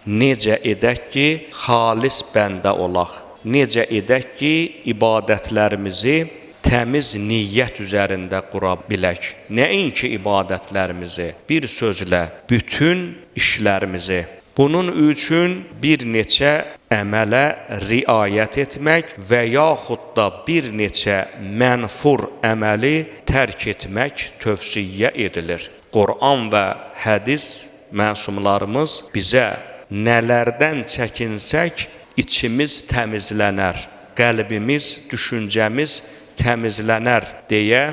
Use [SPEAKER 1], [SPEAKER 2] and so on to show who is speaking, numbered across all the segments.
[SPEAKER 1] Necə edək ki, xalis bəndə olaq? Necə edək ki, ibadətlərimizi təmiz niyyət üzərində qura bilək? Nəinki ibadətlərimizi, bir sözlə, bütün işlərimizi. Bunun üçün bir neçə əmələ riayət etmək və yaxud da bir neçə mənfur əməli tərk etmək tövsiyə edilir. Quran və hədis məsumlarımız bizə nələrdən çəkinsək, içimiz təmizlənər, qəlbimiz, düşüncəmiz təmizlənər deyə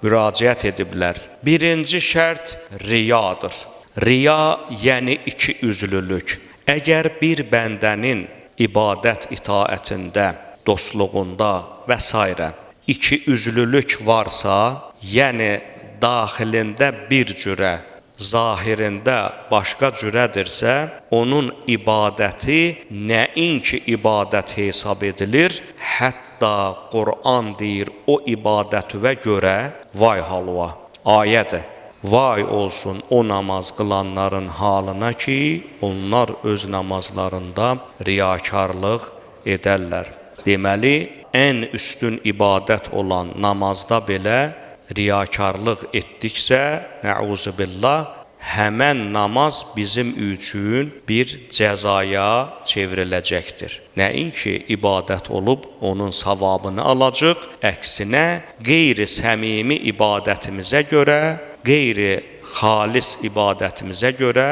[SPEAKER 1] müraciət ediblər. Birinci şərt riyadır. Riya yəni iki üzlülük. Əgər bir bəndənin ibadət itaətində, dostluğunda və s. iki üzlülük varsa, yəni daxilində bir cürə, zahirində başqa cürədirsə, onun ibadəti nəinki ibadət hesab edilir, hətta Quran deyir, o ibadətüvə görə vay halva, ayədir. Vay olsun o namaz qılanların halına ki, onlar öz namazlarında riyakarlıq edərlər. Deməli, ən üstün ibadət olan namazda belə riyakarlıq etdiksə, nəuzubillah, həmən namaz bizim üçün bir cəzaya çevriləcəkdir. Nəinki ibadət olub, onun savabını alacaq, əksinə qeyri-səmimi ibadətimizə görə, qeyri-xalis ibadətimizə görə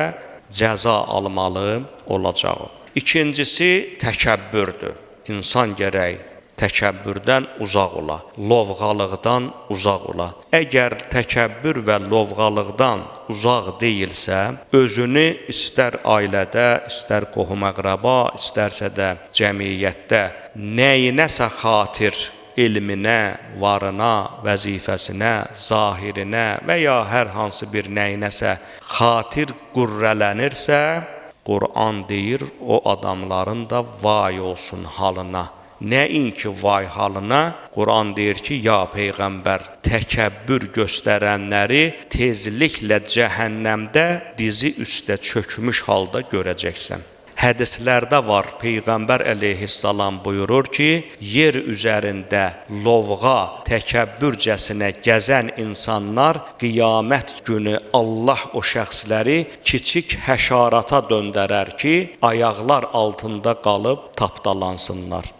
[SPEAKER 1] cəza almalı olacaq. İkincisi təkəbbürdür. İnsan gərək təkəbbürdən uzaq ola, lovğalıqdan uzaq ola. Əgər təkəbbür və lovğalıqdan uzaq deyilsə, özünü istər ailədə, istər qohum-əqrəba, istərsə də cəmiyyətdə nəyinəsə xatir, elminə, varına, vəzifəsinə, zahirinə və ya hər hansı bir nəyinəsə xatir qürrələnirsə, Quran deyir, o adamların da vay olsun halına. Nəinki vay halına, Quran deyir ki, ya Peyğəmbər, təkəbbür göstərənləri tezliklə cəhənnəmdə dizi üstə çökmüş halda görəcəksən. Hədislərdə var, Peyğəmbər əleyhissalam buyurur ki, yer üzərində lovğa, təkəbbürcəsinə gəzən insanlar qiyamət günü Allah o şəxsləri kiçik həşarata döndərər ki, ayaqlar altında qalıb tapdalansınlar.